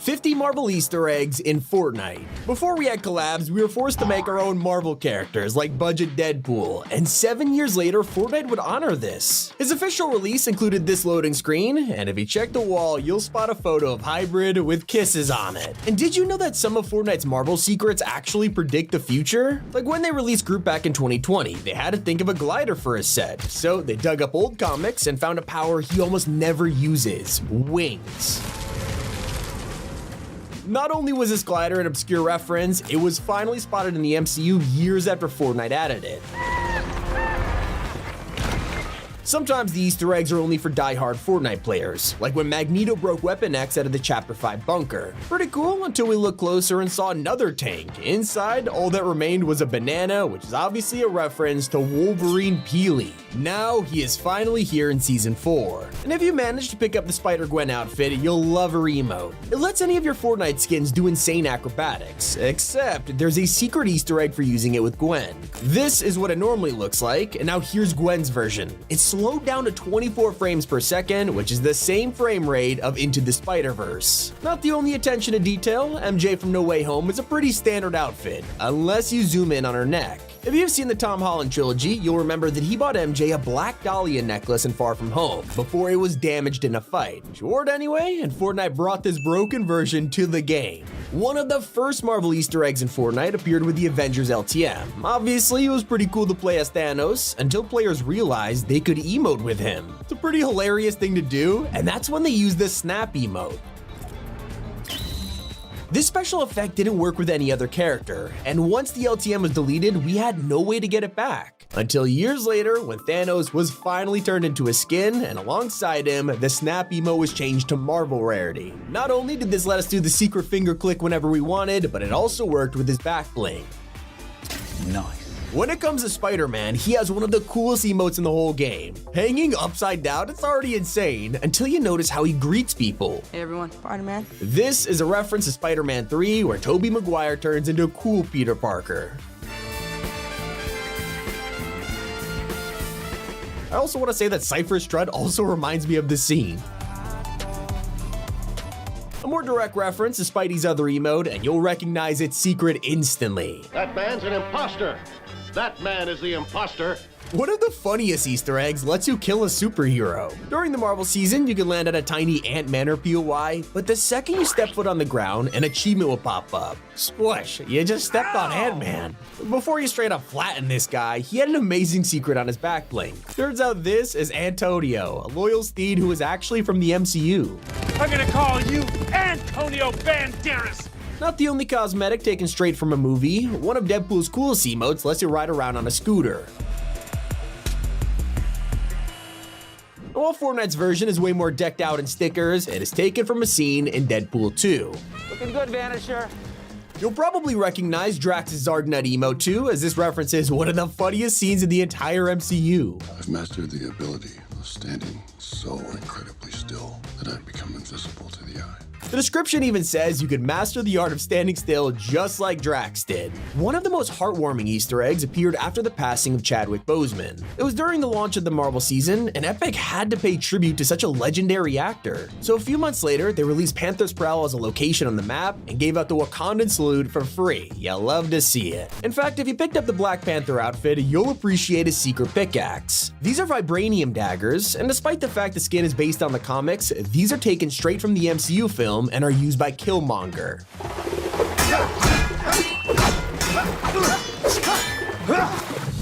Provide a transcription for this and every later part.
50 Marvel Easter eggs in Fortnite. Before we had collabs, we were forced to make our own Marvel characters like Budget Deadpool, and 7 years later, Fortnite would honor this. His official release included this loading screen, and if you check the wall, you'll spot a photo of Hybrid with kisses on it. And did you know that some of Fortnite's Marvel secrets actually predict the future? Like when they released Group back in 2020, they had to think of a glider for his set, so they dug up old comics and found a power he almost never uses: wings. Not only was this glider an obscure reference, it was finally spotted in the MCU years after Fortnite added it. Sometimes the Easter eggs are only for die-hard Fortnite players, like when Magneto broke Weapon X out of the Chapter 5 bunker. Pretty cool until we looked closer and saw another tank. Inside, all that remained was a banana, which is obviously a reference to Wolverine Peely. Now, he is finally here in Season 4. And if you manage to pick up the Spider-Gwen outfit, you'll love her emote. It lets any of your Fortnite skins do insane acrobatics, except there's a secret Easter egg for using it with Gwen. This is what it normally looks like, and now here's Gwen's version. It's slowed down to 24 frames per second, which is the same frame rate of Into the Spider-Verse. Not the only attention to detail, MJ from No Way Home is a pretty standard outfit, unless you zoom in on her neck. If you've seen the Tom Holland trilogy, you'll remember that he bought MJ a Black Dahlia necklace in Far From Home before it was damaged in a fight. She wore it anyway, and Fortnite brought this broken version to the game. One of the first Marvel Easter eggs in Fortnite appeared with the Avengers LTM. Obviously, it was pretty cool to play as Thanos until players realized they could emote with him. It's a pretty hilarious thing to do, and that's when they used the snap emote. This special effect didn't work with any other character, and once the LTM was deleted, we had no way to get it back. Until years later, when Thanos was finally turned into a skin, and alongside him, the snap emote was changed to Marvel rarity. Not only did this let us do the secret finger click whenever we wanted, but it also worked with his back bling. Nice. When it comes to Spider-Man, he has one of the coolest emotes in the whole game. Hanging upside down, it's already insane, until you notice how he greets people. Hey everyone, Spider-Man. This is a reference to Spider-Man 3, where Tobey Maguire turns into a cool Peter Parker. I also want to say that Cypher Strut also reminds me of this scene. A more direct reference to Spidey's other emote, and you'll recognize its secret instantly. That man's an imposter. That man is the imposter. One of the funniest Easter eggs lets you kill a superhero. During the Marvel season, you can land at a tiny Ant-Man or POI, but the second you step foot on the ground, an achievement will pop up. Squish, you just stepped on Ant-Man. Before you straight up flatten this guy, he had an amazing secret on his back bling. Turns out this is Antonio, a loyal steed who is actually from the MCU. I'm gonna call you Antonio Banderas! Not the only cosmetic taken straight from a movie, one of Deadpool's coolest emotes lets you ride around on a scooter. While Fortnite's version is way more decked out in stickers, it is taken from a scene in Deadpool 2. Looking good, Vanisher. You'll probably recognize Drax's Zargnut emote too, as this references one of the funniest scenes in the entire MCU. I've mastered the ability of standing so incredibly still that I've become invisible to the eye. The description even says you could master the art of standing still just like Drax did. One of the most heartwarming Easter eggs appeared after the passing of Chadwick Boseman. It was during the launch of the Marvel season, and Epic had to pay tribute to such a legendary actor. So a few months later, they released Panther's Prowl as a location on the map and gave out the Wakandan salute for free. You'll love to see it. In fact, if you picked up the Black Panther outfit, you'll appreciate his secret pickaxe. These are vibranium daggers, and despite the fact the skin is based on the comics, these are taken straight from the MCU film and are used by Killmonger.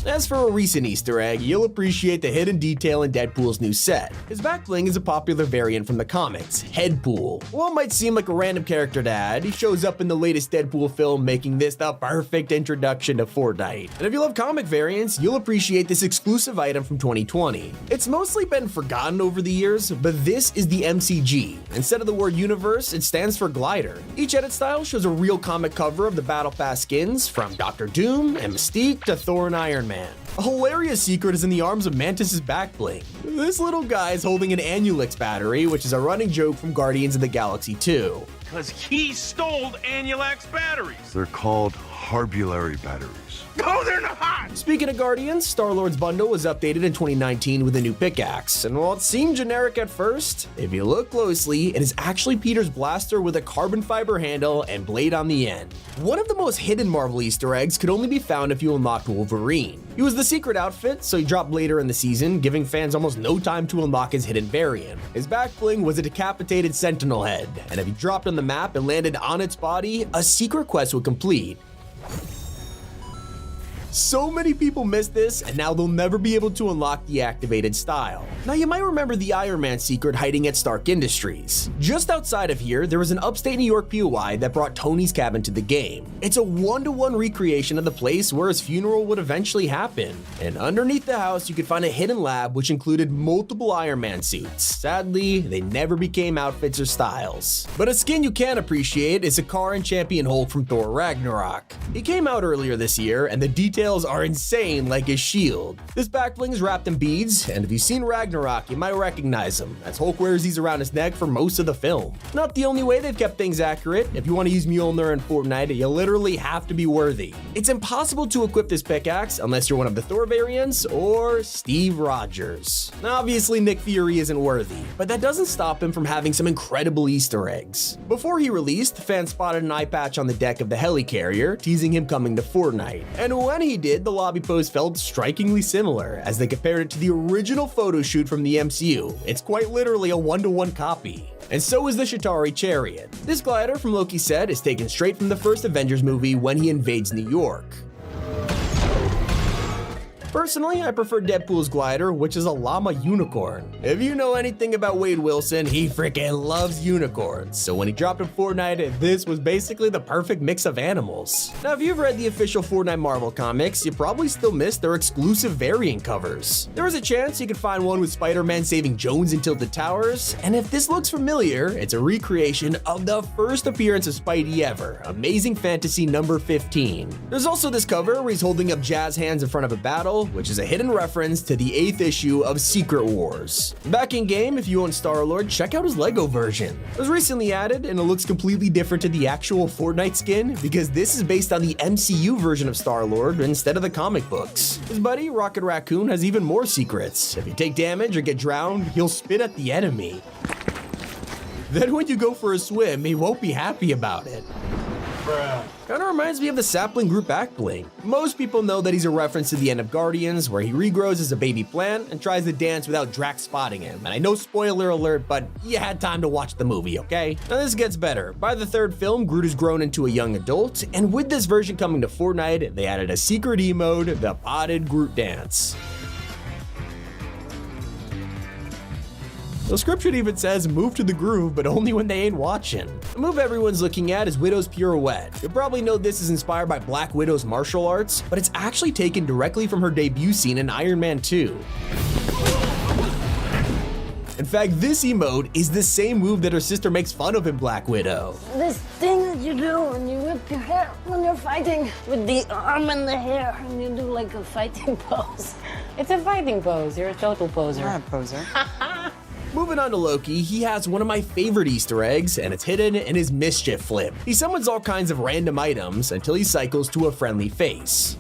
As for a recent Easter egg, you'll appreciate the hidden detail in Deadpool's new set. His back bling is a popular variant from the comics, Headpool. While it might seem like a random character to add, he shows up in the latest Deadpool film, making this the perfect introduction to Fortnite. And if you love comic variants, you'll appreciate this exclusive item from 2020. It's mostly been forgotten over the years, but this is the MCG. Instead of the word universe, it stands for glider. Each edit style shows a real comic cover of the Battle Pass skins, from Doctor Doom and Mystique to Thor and Iron Man. A hilarious secret is in the arms of Mantis's back bling. This little guy is holding an Anulix battery, which is a running joke from Guardians of the Galaxy 2. because he stole Anulak's batteries. They're called Harbulary batteries. No, they're not! Speaking of Guardians, Star-Lord's bundle was updated in 2019 with a new pickaxe, and while it seemed generic at first, if you look closely, it is actually Peter's blaster with a carbon fiber handle and blade on the end. One of the most hidden Marvel Easter eggs could only be found if you unlocked Wolverine. He was the secret outfit, so he dropped later in the season, giving fans almost no time to unlock his hidden variant. His back bling was a decapitated Sentinel head, and if he dropped on the map and landed on its body, a secret quest would complete. So many people missed this, and now they'll never be able to unlock the activated style. Now you might remember the Iron Man secret hiding at Stark Industries. Just outside of here, there was an upstate New York POI that brought Tony's cabin to the game. It's a one-to-one recreation of the place where his funeral would eventually happen. And underneath the house, you could find a hidden lab which included multiple Iron Man suits. Sadly, they never became outfits or styles. But a skin you can appreciate is Sakaar and Champion Hulk from Thor Ragnarok. He came out earlier this year, and the details are insane, like his shield. This back bling is wrapped in beads, and if you've seen Ragnarok, you might recognize him, as Hulk wears these around his neck for most of the film. Not the only way they've kept things accurate. If you want to use Mjolnir in Fortnite, you literally have to be worthy. It's impossible to equip this pickaxe unless you're one of the Thor variants or Steve Rogers. Now, obviously, Nick Fury isn't worthy, but that doesn't stop him from having some incredible Easter eggs. Before he released, fans spotted an eye patch on the deck of the helicarrier, teasing him coming to Fortnite. And when he did, the lobby post felt strikingly similar, as they compared it to the original photo shoot from the MCU. It's quite literally a one-to-one copy. And so is the Chitauri Chariot. This glider from Loki's set is taken straight from the first Avengers movie when he invades New York. Personally, I prefer Deadpool's glider, which is a llama unicorn. If you know anything about Wade Wilson, he freaking loves unicorns. So when he dropped in Fortnite, this was basically the perfect mix of animals. Now, if you've read the official Fortnite Marvel comics, you probably still missed their exclusive variant covers. There was a chance you could find one with Spider-Man saving Jones in Tilted Towers, and if this looks familiar, it's a recreation of the first appearance of Spidey ever, Amazing Fantasy number 15. There's also this cover where he's holding up jazz hands in front of a battle, which is a hidden reference to the 8th issue of Secret Wars. Back in game, if you own Star-Lord, check out his Lego version. It was recently added, and it looks completely different to the actual Fortnite skin, because this is based on the MCU version of Star-Lord instead of the comic books. His buddy, Rocket Raccoon, has even more secrets. If you take damage or get drowned, he'll spit at the enemy. Then when you go for a swim, he won't be happy about it. Kinda reminds me of the Sapling Group back bling. Most people know that he's a reference to the end of Guardians, where he regrows as a baby plant and tries to dance without Drax spotting him. And I know, spoiler alert, but you had time to watch the movie, okay? Now this gets better. By the third film, Groot has grown into a young adult, and with this version coming to Fortnite, they added a secret emote, the potted Groot dance. The scripture even says move to the groove, but only when they ain't watching. The move everyone's looking at is Widow's Pirouette. You'll probably know this is inspired by Black Widow's martial arts, but it's actually taken directly from her debut scene in Iron Man 2. In fact, this emote is the same move that her sister makes fun of in Black Widow. This thing that you do when you whip your hair when you're fighting with the arm and the hair, and you do like a fighting pose. It's a fighting pose. You're a total poser. I'm a poser. Moving on to Loki, he has one of my favorite Easter eggs, and it's hidden in his mischief flip. He summons all kinds of random items until he cycles to a friendly face.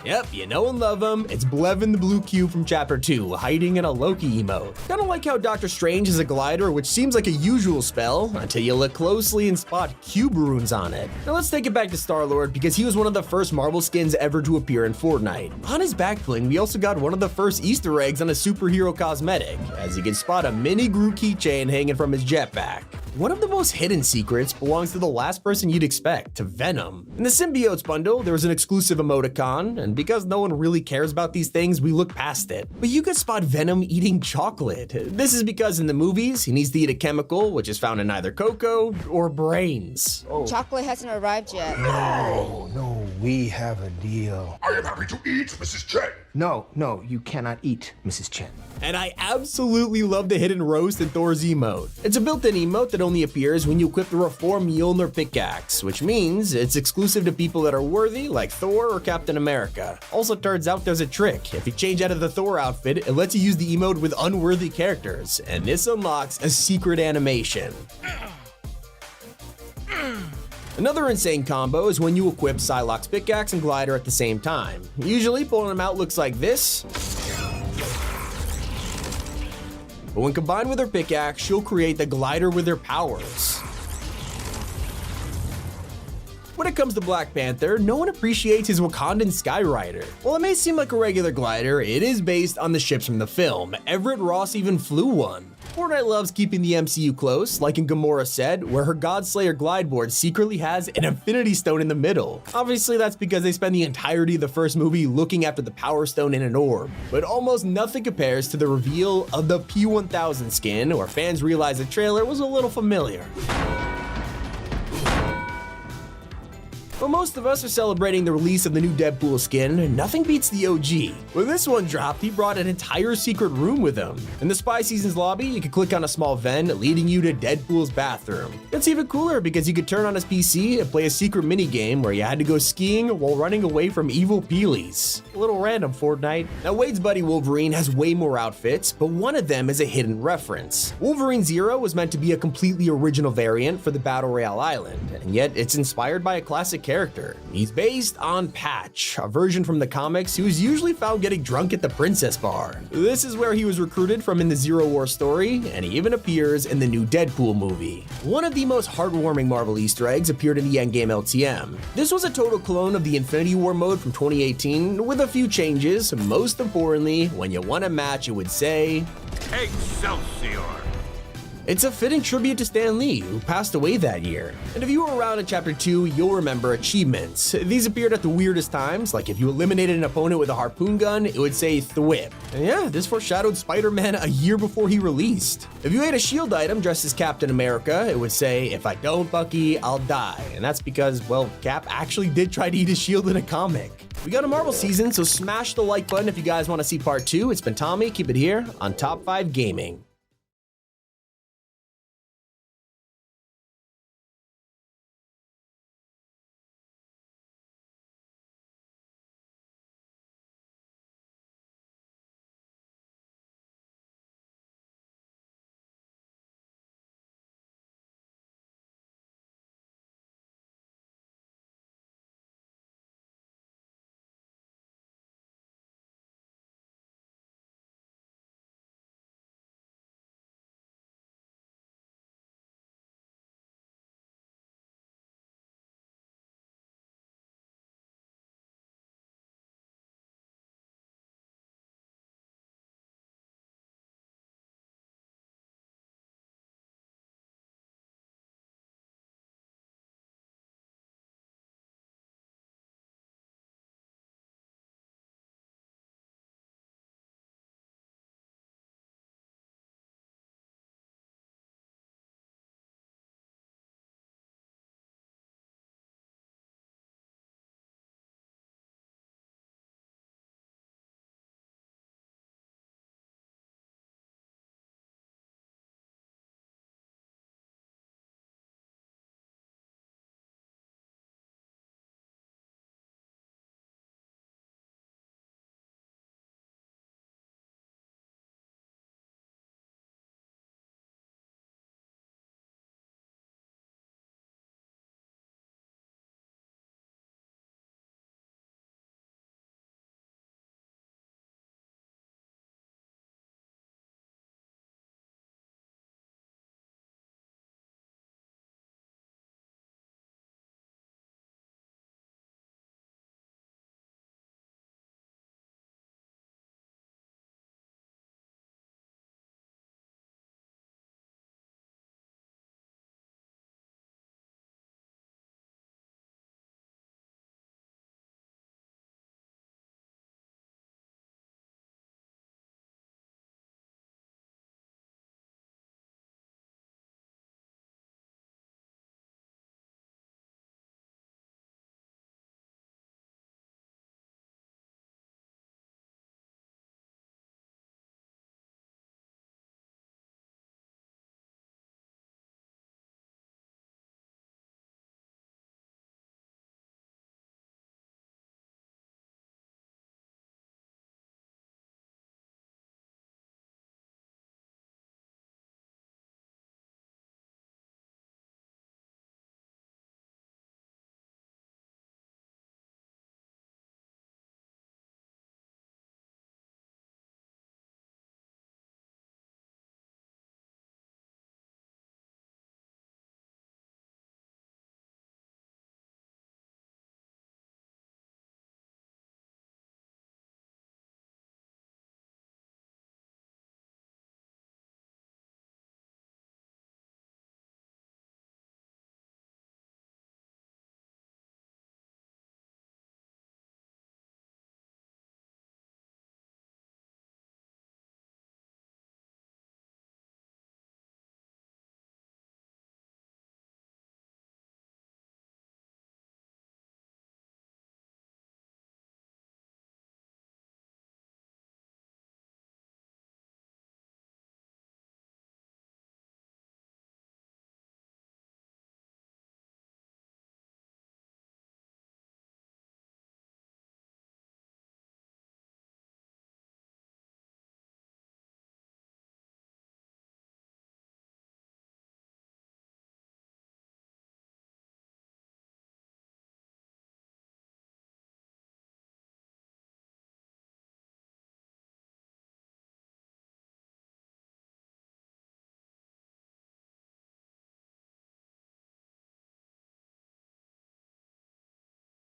Yep, you know and love him, it's Blevin the Blue Cube from Chapter 2, hiding in a Loki emote. Kinda like how Doctor Strange is a glider, which seems like a usual spell, until you look closely and spot cube runes on it. Now let's take it back to Star-Lord, because he was one of the first Marvel skins ever to appear in Fortnite. On his back bling, we also got one of the first Easter eggs on a superhero cosmetic, as you can spot a mini Groot keychain hanging from his jetpack. One of the most hidden secrets belongs to the last person you'd expect, to Venom. In the Symbiotes bundle, there was an exclusive emoticon, and because no one really cares about these things, we look past it. But you could spot Venom eating chocolate. This is because in the movies, he needs to eat a chemical, which is found in either cocoa or brains. Chocolate hasn't arrived yet. No, we have a deal. I am happy to eat, Mrs. Chen. No, you cannot eat, Mrs. Chen. And I absolutely love the hidden roast in Thor's emote. It's a built-in emote that only appears when you equip the Reform Mjolnir pickaxe, which means it's exclusive to people that are worthy, like Thor or Captain America. Also turns out there's a trick. If you change out of the Thor outfit, it lets you use the emote with unworthy characters, and this unlocks a secret animation. Another insane combo is when you equip Psylocke's pickaxe and glider at the same time. Usually pulling them out looks like this, but when combined with her pickaxe, she'll create the glider with her powers. When it comes to Black Panther, no one appreciates his Wakandan Skyrider. While it may seem like a regular glider, it is based on the ships from the film. Everett Ross even flew one. Fortnite loves keeping the MCU close, like in Gamora said, where her Godslayer glide board secretly has an Infinity Stone in the middle. Obviously that's because they spend the entirety of the first movie looking after the Power Stone in an orb, but almost nothing compares to the reveal of the P1000 skin, where fans realized the trailer was a little familiar. While most of us are celebrating the release of the new Deadpool skin, nothing beats the OG. When this one dropped, he brought an entire secret room with him. In the Spy Seasons lobby, you could click on a small vent leading you to Deadpool's bathroom. It's even cooler because you could turn on his PC and play a secret minigame where you had to go skiing while running away from evil Peelies. A little random, Fortnite. Now Wade's buddy Wolverine has way more outfits, but one of them is a hidden reference. Wolverine Zero was meant to be a completely original variant for the Battle Royale island, and yet it's inspired by a classic character. He's based on Patch, a version from the comics who is usually found getting drunk at the Princess Bar. This is where he was recruited from in the Zero War story, and he even appears in the new Deadpool movie. One of the most heartwarming Marvel Easter eggs appeared in the Endgame LTM. This was a total clone of the Infinity War mode from 2018 with a few changes. Most importantly, when you won a match, it would say, Excelsior! It's a fitting tribute to Stan Lee, who passed away that year. And if you were around in Chapter 2, you'll remember achievements. These appeared at the weirdest times, like if you eliminated an opponent with a harpoon gun, it would say Thwip. And yeah, this foreshadowed Spider-Man a year before he released. If you ate a shield item dressed as Captain America, it would say, if I don't, Bucky, I'll die. And that's because, well, Cap actually did try to eat his shield in a comic. We got a Marvel season, so smash the like button if you guys want to see part 2. It's been Tommy, keep it here on Top 5 Gaming.